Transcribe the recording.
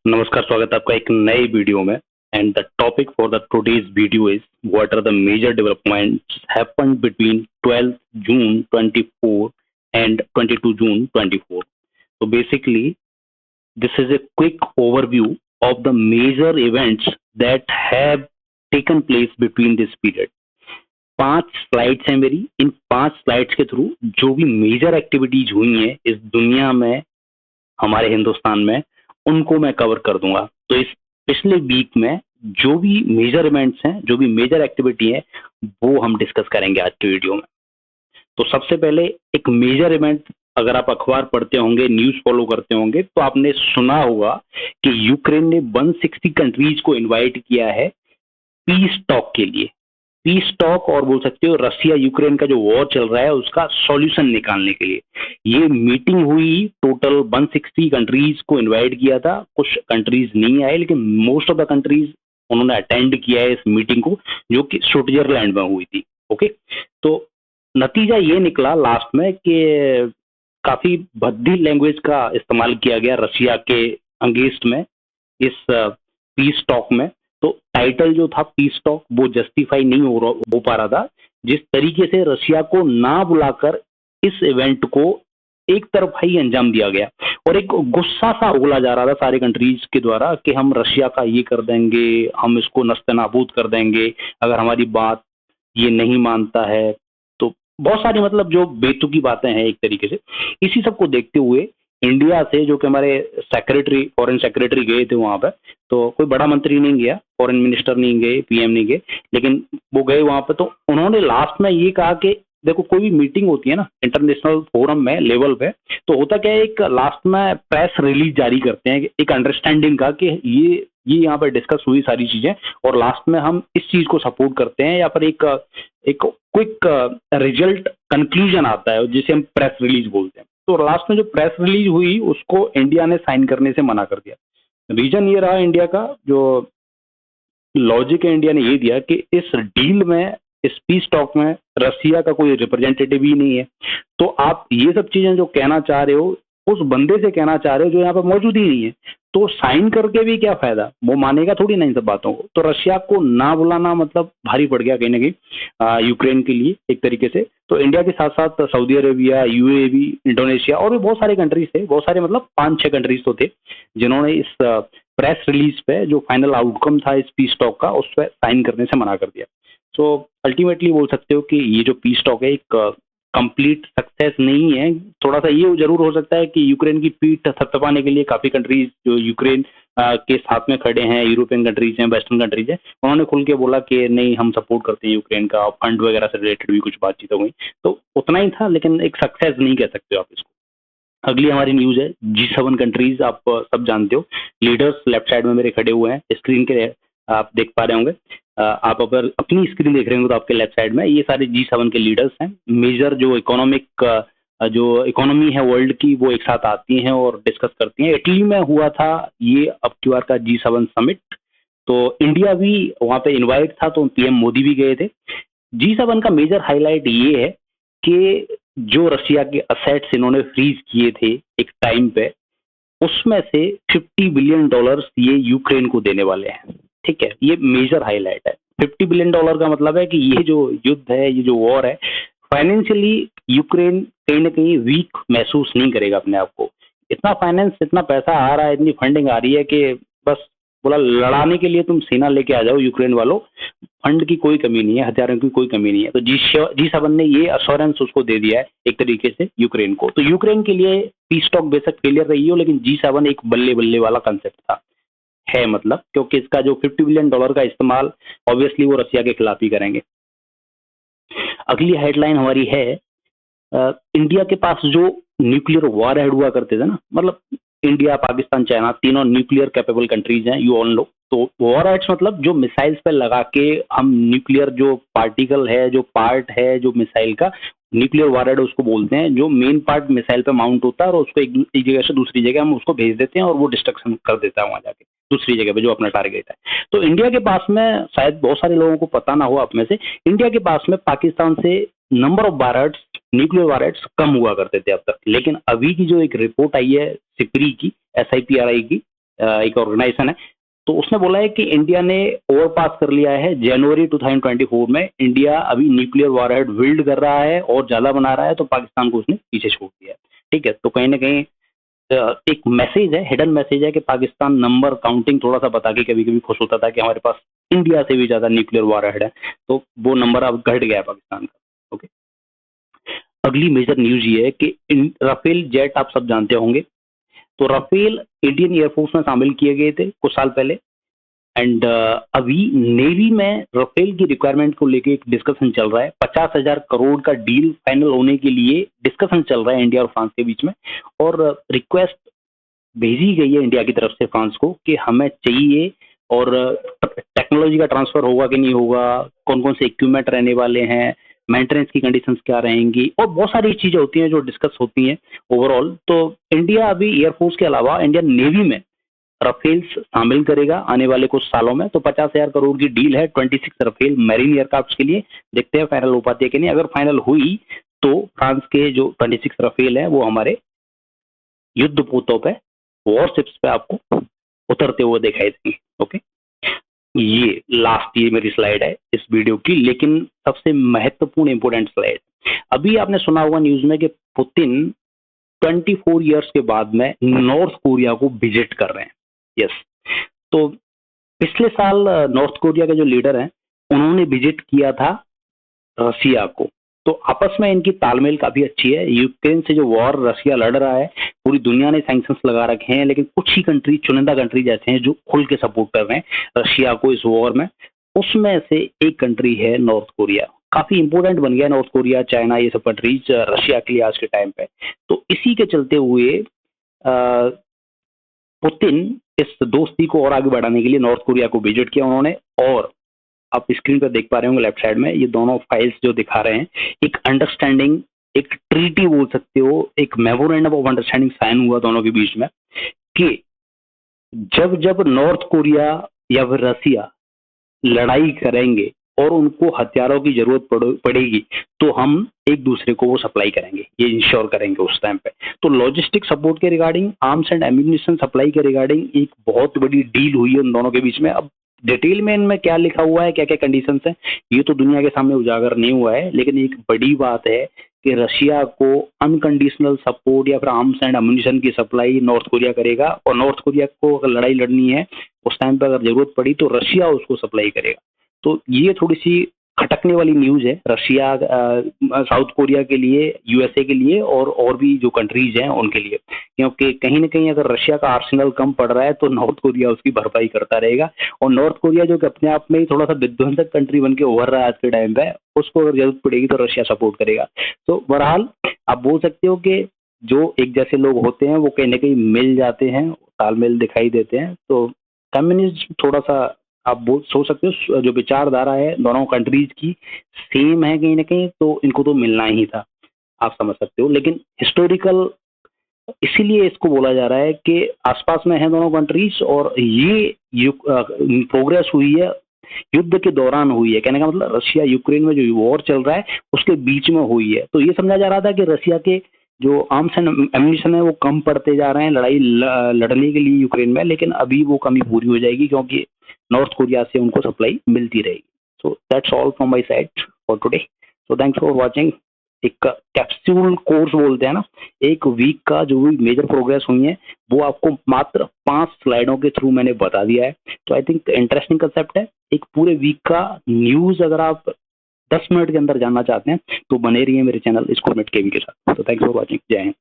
नमस्कार, स्वागत है आपका एक नए वीडियो में। And the topic for the today's video is what are the major developments happened between 12 June 24 and 22 June 24। तो basically this is a quick overview of the major events that have taken place between this period। 5 slides हैं मेरी। इन 5 slides के through जो भी major activities हुई हैं इस दुनिया में, हमारे हिंदुस्तान में, उनको मैं कवर कर दूंगा। तो इस पिछले वीक में जो भी मेजर इवेंट्स हैं, जो भी मेजर एक्टिविटी है, वो हम डिस्कस करेंगे आज के वीडियो में। तो सबसे पहले एक मेजर इवेंट, अगर आप अखबार पढ़ते होंगे, न्यूज फॉलो करते होंगे, तो आपने सुना होगा कि यूक्रेन ने 160 कंट्रीज को इनवाइट किया है पीस टॉक के लिए। पीस टॉक, और बोल सकते हो रशिया यूक्रेन का जो वॉर चल रहा है उसका सॉल्यूशन निकालने के लिए ये मीटिंग हुई। टोटल 160 कंट्रीज को इनवाइट किया था। कुछ कंट्रीज नहीं आए, लेकिन मोस्ट ऑफ द कंट्रीज उन्होंने अटेंड किया है इस मीटिंग को, जो कि स्विट्जरलैंड में हुई थी। ओके, तो नतीजा ये निकला लास्ट में कि काफी भद्दी लैंग्वेज का इस्तेमाल किया गया रशिया के अगेंस्ट में इस पीस टॉक में। तो टाइटल जो था पीस टॉक वो जस्टिफाई नहीं हो पा रहा था। जिस तरीके से रशिया को ना बुलाकर इस इवेंट को एक तरफा ही अंजाम दिया गया, और एक गुस्सा सा उगला जा रहा था सारे कंट्रीज के द्वारा कि हम रशिया का ये कर देंगे, हम इसको नस्ते-नाबूद कर देंगे अगर हमारी बात ये नहीं मानता है। तो बहुत सारी मतलब जो बेतुकी बातें हैं एक तरीके से। इसी सब को देखते हुए इंडिया से, जो कि हमारे सेक्रेटरी, फॉरेन सेक्रेटरी गए थे वहां पर, तो कोई बड़ा मंत्री नहीं गया, फॉरेन मिनिस्टर नहीं गए, पीएम नहीं गए, लेकिन वो गए वहां पर। तो उन्होंने लास्ट में ये कहा कि देखो, कोई भी मीटिंग होती है ना इंटरनेशनल फोरम में, लेवल पे, तो होता क्या है, एक लास्ट में प्रेस रिलीज जारी करते हैं एक अंडरस्टैंडिंग का कि ये यहाँ पर डिस्कस हुई सारी चीजें, और लास्ट में हम इस चीज को सपोर्ट करते हैं, या फिर एक क्विक रिजल्ट कंक्लूजन आता है जिसे हम प्रेस रिलीज बोलते हैं। तो लास्ट में जो प्रेस रिलीज हुई उसको इंडिया ने साइन करने से मना कर दिया। रीजन ये रहा इंडिया का, जो लॉजिक है इंडिया ने ये दिया कि इस डील में, इस पीस टॉक में रसिया का कोई रिप्रेजेंटेटिव ही नहीं है। तो आप ये सब चीजें जो कहना चाह रहे हो उस बंदे से कहना चाह रहे हो जो यहाँ पर मौजूद ही नहीं है, तो साइन करके भी क्या फायदा, वो मानेगा थोड़ी ना इन सब बातों को। तो रशिया को ना बुलाना मतलब भारी पड़ गया कहीं ना कहीं यूक्रेन के लिए एक तरीके से। तो इंडिया के साथ साथ सऊदी अरेबिया, यूएई, इंडोनेशिया और भी बहुत सारे कंट्रीज थे, बहुत सारे मतलब 5-6 कंट्रीज तो थे जिन्होंने इस प्रेस रिलीज पे जो फाइनल आउटकम था इस पीस टॉक का, उस पर साइन करने से मना कर दिया। सो अल्टीमेटली बोल सकते हो कि ये जो पीस टॉक है एक कंप्लीट सक्सेस नहीं है। थोड़ा सा ये जरूर हो सकता है कि यूक्रेन की पीठ थपथपाने के लिए काफी कंट्रीज जो यूक्रेन के साथ में खड़े हैं, यूरोपियन कंट्रीज हैं, वेस्टर्न कंट्रीज हैं, उन्होंने खुल के बोला कि नहीं, हम सपोर्ट करते हैं यूक्रेन का, फंड वगैरह से रिलेटेड भी कुछ बातचीत हो गई। तो उतना ही था, लेकिन एक सक्सेस नहीं कह सकते हो आप इसको। अगली हमारी न्यूज है G7 कंट्रीज। आप सब जानते हो, लीडर्स लेफ्ट साइड में मेरे खड़े हुए हैं, स्क्रीन के आप देख पा रहे होंगे। आप अगर अपनी स्क्रीन देख रहे होंगे तो आपके लेफ्ट साइड में ये सारे G7 के लीडर्स हैं। मेजर जो इकोनॉमी है वर्ल्ड की, वो एक साथ आती हैं और डिस्कस करती हैं। इटली में हुआ था ये अब की बार का G7 समिट, तो इंडिया भी वहाँ पे इनवाइट था, तो पीएम मोदी भी गए थे। G7 का मेजर हाईलाइट ये है कि जो रशिया के असेट्स इन्होंने फ्रीज किए थे एक टाइम पे, उसमें से $50 बिलियन ये यूक्रेन को देने वाले हैं। ठीक है, ये मेजर हाईलाइट है। $50 बिलियन का मतलब है कि ये जो युद्ध है, ये जो वॉर है, फाइनेंशियली यूक्रेन कहीं ना कहीं वीक महसूस नहीं करेगा अपने आप को। इतना फाइनेंस, इतना पैसा आ रहा है, इतनी फंडिंग आ रही है कि बस बोला लड़ाने के लिए तुम सेना लेके आ जाओ यूक्रेन वालों, फंड की कोई कमी नहीं है, हथियारों की कोई कमी नहीं है। तो G7 ने ये अश्योरेंस उसको दे दिया है एक तरीके से यूक्रेन को। तो यूक्रेन के लिए पीस टॉक बेशक फेलियर रही हो, लेकिन G7 एक बल्ले बल्ले वाला कंसेप्ट था, है मतलब, क्योंकि इसका जो $50 बिलियन का इस्तेमाल ऑब्वियसली वो रशिया के खिलाफ ही करेंगे। अगली हेडलाइन हमारी है इंडिया के पास जो न्यूक्लियर वॉर हेड हुआ करते थे ना, मतलब इंडिया, पाकिस्तान, चाइना, तीनों न्यूक्लियर कैपेबल कंट्रीज हैं, यू ऑल नो। तो वॉर हेड्स मतलब जो मिसाइल्स पे लगा के हम न्यूक्लियर जो पार्टिकल है, जो पार्ट है जो मिसाइल का, न्यूक्लियर वॉर हेड उसको बोलते हैं। जो मेन पार्ट मिसाइल पे माउंट होता है और उसको एक जगह से दूसरी जगह हम उसको भेज देते हैं और वो डिस्ट्रक्शन कर देता है वहां जाके दूसरी जगह पे जो अपना टारगेट है। तो इंडिया के पास में, शायद बहुत सारे लोगों को पता ना हो आप में से, इंडिया के पास में पाकिस्तान से number of warheads, nuclear warheads कम हुआ करते थे अब तक। लेकिन अभी की जो एक रिपोर्ट आई है सिपरी की, SIPRI की, एक ऑर्गेनाइजेशन है, तो उसने बोला है कि इंडिया ने ओवरपास कर लिया है। जनवरी 2024 में इंडिया अभी न्यूक्लियर वॉरहेड बिल्ड कर रहा है और ज्यादा बना रहा है, तो पाकिस्तान को उसने पीछे छोड़ दिया है। ठीक है, तो कहीं ना कहीं एक मैसेज है, हिडन मैसेज है कि पाकिस्तान नंबर काउंटिंग थोड़ा सा बता के कभी कभी खुश होता था कि हमारे पास इंडिया से भी ज्यादा न्यूक्लियर वॉरहेड है, तो वो नंबर अब घट गया है पाकिस्तान का। ओके, अगली मेजर न्यूज ये है कि राफेल जेट आप सब जानते होंगे, तो राफेल इंडियन एयरफोर्स में शामिल किए गए थे कुछ साल पहले, एंड अभी नेवी में राफेल की रिक्वायरमेंट को लेके एक डिस्कशन चल रहा है। 50,000 करोड़ का डील फाइनल होने के लिए डिस्कशन चल रहा है इंडिया और फ्रांस के बीच में, और रिक्वेस्ट भेजी गई है इंडिया की तरफ से फ्रांस को कि हमें चाहिए, और टेक्नोलॉजी का ट्रांसफर होगा कि नहीं होगा, कौन कौन से इक्विपमेंट रहने वाले हैं, मेंटेनेंस की कंडीशंस क्या रहेंगी, और बहुत सारी चीजें होती हैं जो डिस्कस होती हैं ओवरऑल। तो इंडिया अभी एयरफोर्स के अलावा इंडियन नेवी में राफेल्स शामिल करेगा आने वाले कुछ सालों में। तो 50,000 करोड़ की डील है 26 राफेल मैरीन एयरक्राफ्ट के लिए। देखते हैं फाइनल हो पाती है कि नहीं। अगर फाइनल हुई तो फ्रांस के जो 26 राफेल है वो हमारे युद्ध पोतों पे, वॉरशिप्स पे आपको उतरते हुए दिखाई देंगे। ओके, ये लास्ट ये मेरी स्लाइड है इस वीडियो की, लेकिन सबसे महत्वपूर्ण इंपोर्टेंट स्लाइड, अभी आपने सुना होगा न्यूज में कि पुतिन 24 ईयर्स के बाद में नॉर्थ कोरिया को विजिट कर रहे हैं। यस, तो पिछले साल नॉर्थ कोरिया के जो लीडर हैं उन्होंने विजिट किया था रसिया को, तो आपस में इनकी तालमेल काफी अच्छी है। यूक्रेन से जो वॉर रसिया लड़ रहा है, पूरी दुनिया ने सैंक्शंस लगा रखे हैं, लेकिन कुछ ही कंट्री, चुनिंदा कंट्रीज ऐसे हैं जो खुल के सपोर्ट कर रहे हैं रशिया को इस वॉर में। उसमें से एक कंट्री है नॉर्थ कोरिया। काफी इंपोर्टेंट बन गया नॉर्थ कोरिया, चाइना, ये सब कंट्रीज रशिया के लिए आज के टाइम पे। तो इसी के चलते हुए पुतिन इस दोस्ती को और आगे बढ़ाने के लिए नॉर्थ कोरिया को विजिट किया उन्होंने। और आप स्क्रीन पर देख पा रहे होंगे लेफ्ट साइड में, ये दोनों फाइल्स जो दिखा रहे हैं, एक अंडरस्टैंडिंग, एक ट्रीटी बोल सकते हो, एक मेमोरेंडम ऑफ अंडरस्टैंडिंग साइन हुआ दोनों के बीच में कि जब जब नॉर्थ कोरिया या फिर रसिया लड़ाई करेंगे और उनको हथियारों की जरूरत पड़ेगी, तो हम एक दूसरे को वो सप्लाई करेंगे, ये इंश्योर करेंगे उस टाइम पे। तो लॉजिस्टिक सपोर्ट के regarding, arms and ammunition supply के रिगार्डिंग एक बहुत बड़ी डील हुई है उन दोनों के बीच में। अब डिटेल में इनमें क्या लिखा हुआ है, क्या क्या कंडीशंस हैं, ये तो दुनिया के सामने उजागर नहीं हुआ है, लेकिन एक बड़ी बात है कि रशिया को अनकंडीशनल सपोर्ट या फिर आर्म्स एंड एम्यूनिशन की सप्लाई नॉर्थ कोरिया करेगा, और नॉर्थ कोरिया को अगर लड़ाई लड़नी है उस टाइम पर अगर जरूरत पड़ी तो रशिया उसको सप्लाई करेगा। तो ये थोड़ी सी खटकने वाली न्यूज है रशिया, साउथ कोरिया के लिए, यूएसए के लिए, और भी जो कंट्रीज हैं उनके लिए, क्योंकि कहीं ना कहीं अगर रशिया का आर्सेनल कम पड़ रहा है तो नॉर्थ कोरिया उसकी भरपाई करता रहेगा। और नॉर्थ कोरिया जो कि अपने आप में ही थोड़ा सा विध्वंसक कंट्री बन के उभर रहा है आज के टाइम पे, उसको अगर जरूरत पड़ेगी तो रशिया सपोर्ट करेगा। तो बहरहाल आप बोल सकते हो कि जो एक जैसे लोग होते हैं वो कहीं ना कहीं मिल जाते हैं, तालमेल दिखाई देते हैं। तो कम्युनिज्म थोड़ा सा आप सोच सकते हो, जो विचारधारा है दोनों कंट्रीज की सेम है कहीं ना कहीं, तो इनको तो मिलना ही था, आप समझ सकते हो। लेकिन हिस्टोरिकल इसीलिए इसको बोला जा रहा है कि आसपास में है दोनों कंट्रीज, और ये प्रोग्रेस हुई है युद्ध के दौरान हुई है। कहने का मतलब रशिया यूक्रेन में जो वॉर चल रहा है उसके बीच में हुई है। तो ये समझा जा रहा था कि रशिया के जो आर्म्स एंड एम्यूनिशन है वो कम पड़ते जा रहे हैं लड़ाई लड़ने के लिए यूक्रेन में, लेकिन अभी वो कमी पूरी हो जाएगी क्योंकि नॉर्थ कोरिया से उनको सप्लाई मिलती रहेगी। So that's all from my side for today. So thanks for watching. एक कैप्सूल कोर्स बोलते हैं ना, एक वीक का जो भी मेजर प्रोग्रेस हुई है वो आपको मात्र 5 स्लाइडों के थ्रू मैंने बता दिया है। तो आई थिंक इंटरेस्टिंग कंसेप्ट है। एक पूरे वीक का न्यूज अगर आप 10 मिनट के अंदर जानना चाहते हैं तो बने रहिए मेरे चैनल स्कूलमेट केवी के साथ। तो थैंक्स फॉर वॉचिंग। जय हिंद।